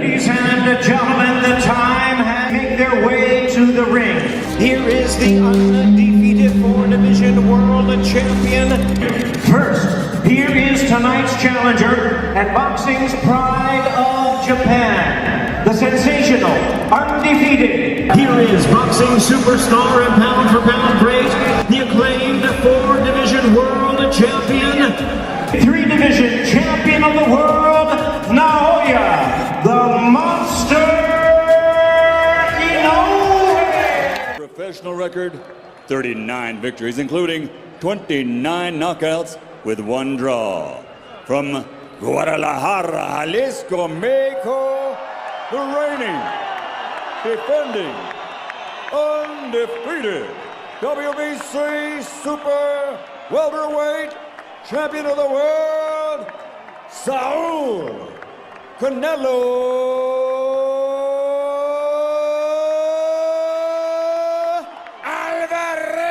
Ladies and gentlemen, the time has made their way to the ring. Here is the undefeated 4-division world champion. First, here is tonight's challenger at boxing's pride of Japan, the sensational, undefeated. Here is boxing superstar and pound-for-pound great, the acclaimed 4-division world champion, 3-division champion of the world, Naoya, the Monster Inoue. Professional record, 39 victories, including 29 knockouts with 1 draw. From Guadalajara, Jalisco, Mexico, the reigning, defending, undefeated WBC Super Welterweight Champion of the World, Saul Canelo Alvarez.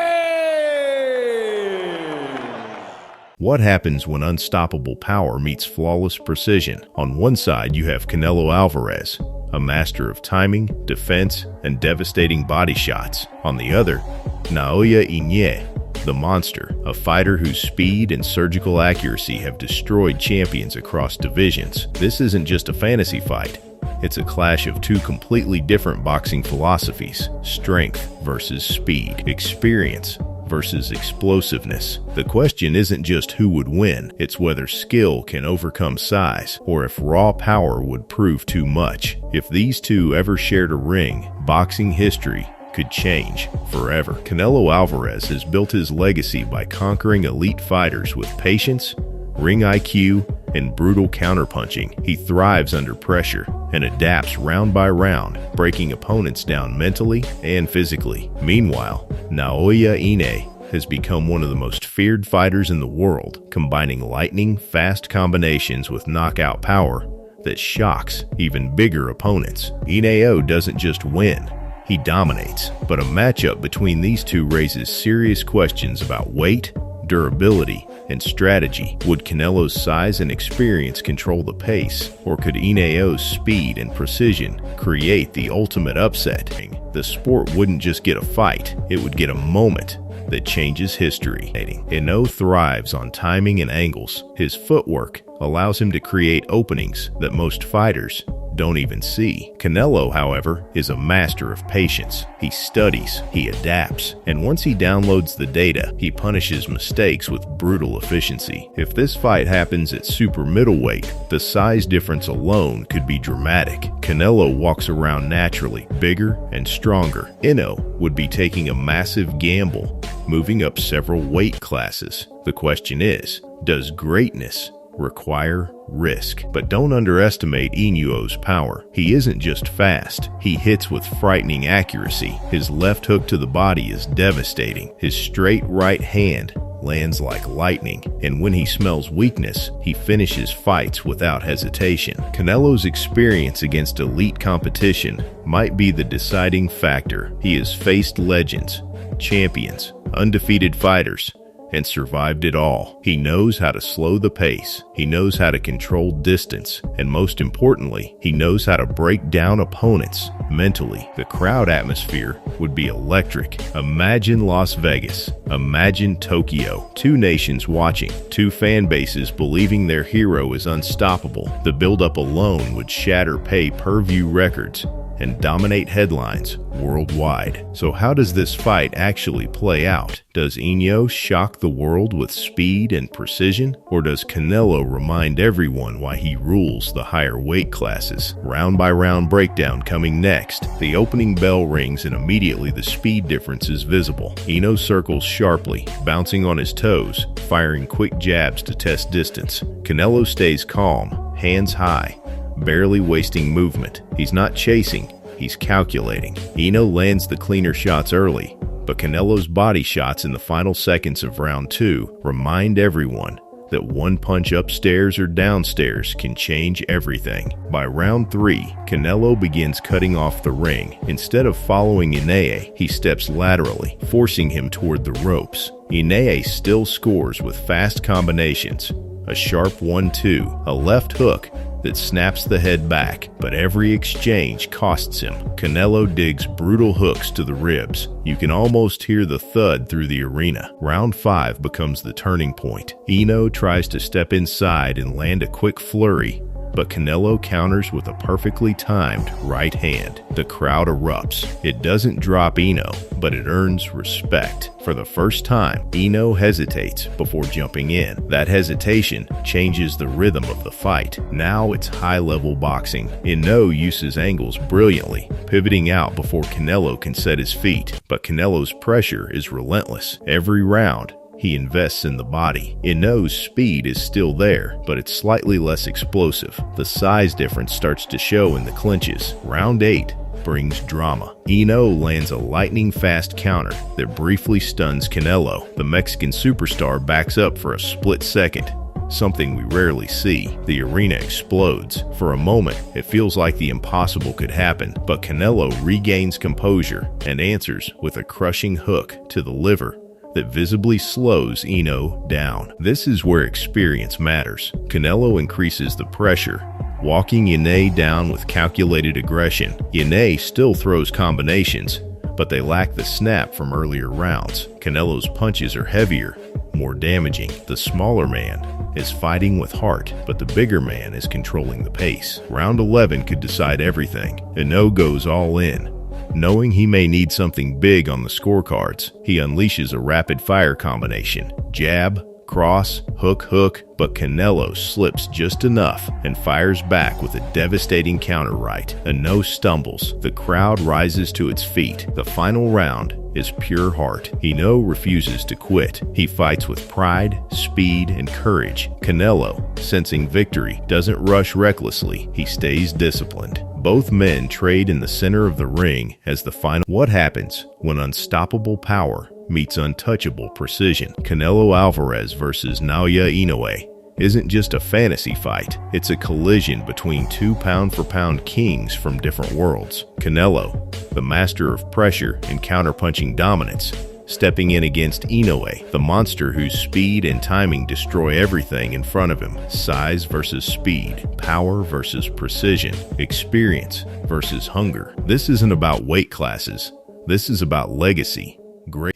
What happens when unstoppable power meets flawless precision? On one side, you have Canelo Alvarez, a master of timing, defense, and devastating body shots. On the other, Naoya Inoue, the Monster, a fighter whose speed and surgical accuracy have destroyed champions across divisions. This isn't just a fantasy fight. It's a clash of 2 completely different boxing philosophies: strength versus speed, experience versus explosiveness. The question isn't just who would win, it's whether skill can overcome size, or if raw power would prove too much. If these two ever shared a ring, boxing history could change forever. Canelo Alvarez has built his legacy by conquering elite fighters with patience, ring IQ, and brutal counterpunching. He thrives under pressure and adapts round by round, breaking opponents down mentally and physically. Meanwhile, Naoya Inoue has become one of the most feared fighters in the world, combining lightning-fast combinations with knockout power that shocks even bigger opponents. Inoue doesn't just win, he dominates. But a matchup between these two raises serious questions about weight, durability, and strategy. Would Canelo's size and experience control the pace, or could Inoue's speed and precision create the ultimate upset? The sport wouldn't just get a fight, it would get a moment that changes history. Inoue thrives on timing and angles. His footwork allows him to create openings that most fighters don't even see. Canelo, however, is a master of patience. He studies, he adapts, and once he downloads the data, he punishes mistakes with brutal efficiency. If this fight happens at super middleweight, the size difference alone could be dramatic. Canelo walks around naturally, bigger and stronger. Inoue would be taking a massive gamble, moving up several weight classes. The question is, does greatness require risk? But don't underestimate Inoue's power. He isn't just fast, he hits with frightening accuracy. His left hook to the body is devastating. His straight right hand lands like lightning, and when he smells weakness, he finishes fights without hesitation. Canelo's experience against elite competition might be the deciding factor. He has faced legends, champions, undefeated fighters, and survived it all. He knows how to slow the pace, he knows how to control distance, and most importantly, he knows how to break down opponents mentally. The crowd atmosphere would be electric. Imagine Las Vegas, imagine Tokyo. 2 nations watching, 2 fan bases believing their hero is unstoppable. The buildup alone would shatter pay-per-view records and dominate headlines worldwide. So how does this fight actually play out? Does Inoue shock the world with speed and precision? Or does Canelo remind everyone why he rules the higher weight classes? Round by round breakdown coming next. The opening bell rings and immediately the speed difference is visible. Inoue circles sharply, bouncing on his toes, firing quick jabs to test distance. Canelo stays calm, hands high, barely wasting movement. He's not chasing, he's calculating. Inoue lands the cleaner shots early, but Canelo's body shots in the final seconds of round 2 remind everyone that one punch upstairs or downstairs can change everything. By round 3, Canelo begins cutting off the ring. Instead of following Inoue, he steps laterally, forcing him toward the ropes. Inoue still scores with fast combinations, a sharp 1-2, a left hook, that snaps the head back, but every exchange costs him. Canelo digs brutal hooks to the ribs. You can almost hear the thud through the arena. Round 5 becomes the turning point. Inoue tries to step inside and land a quick flurry, but Canelo counters with a perfectly timed right hand. The crowd erupts. It doesn't drop Inoue, but it earns respect. For the first time, Inoue hesitates before jumping in. That hesitation changes the rhythm of the fight. Now it's high-level boxing. Inoue uses angles brilliantly, pivoting out before Canelo can set his feet. But Canelo's pressure is relentless. Every round, he invests in the body. Inoue's speed is still there, but it's slightly less explosive. The size difference starts to show in the clinches. Round 8 brings drama. Inoue lands a lightning-fast counter that briefly stuns Canelo. The Mexican superstar backs up for a split second, something we rarely see. The arena explodes. For a moment, it feels like the impossible could happen, but Canelo regains composure and answers with a crushing hook to the liver that visibly slows Inoue down. This is where experience matters. Canelo increases the pressure, walking Inoue down with calculated aggression. Inoue still throws combinations, but they lack the snap from earlier rounds. Canelo's punches are heavier, more damaging. The smaller man is fighting with heart, but the bigger man is controlling the pace. Round 11 could decide everything. Inoue goes all in. Knowing he may need something big on the scorecards, he unleashes a rapid-fire combination. Jab, cross, hook, hook, but Canelo slips just enough and fires back with a devastating counter right. Inoue stumbles. The crowd rises to its feet. The final round is pure heart. Inoue refuses to quit. He fights with pride, speed, and courage. Canelo, sensing victory, doesn't rush recklessly. He stays disciplined. Both men trade in the center of the ring as the final. What happens when unstoppable power meets untouchable precision? Canelo Alvarez versus Naoya Inoue isn't just a fantasy fight. It's a collision between two pound-for-pound kings from different worlds. Canelo, the master of pressure and counterpunching dominance, stepping in against Inoue, the monster whose speed and timing destroy everything in front of him. Size versus speed, power versus precision, experience versus hunger. This isn't about weight classes. This is about legacy.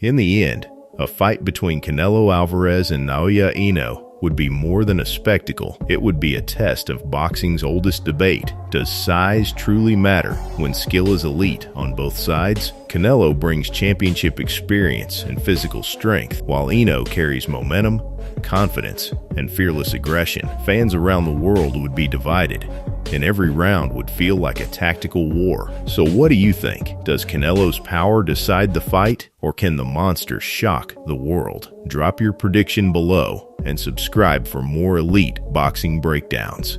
In the end, a fight between Canelo Alvarez and Naoya Inoue would be more than a spectacle. It would be a test of boxing's oldest debate. Does size truly matter when skill is elite on both sides? Canelo brings championship experience and physical strength, while Inoue carries momentum, confidence, and fearless aggression. Fans around the world would be divided, and every round would feel like a tactical war. So what do you think? Does Canelo's power decide the fight, or can the monster shock the world? Drop your prediction below and subscribe for more elite boxing breakdowns.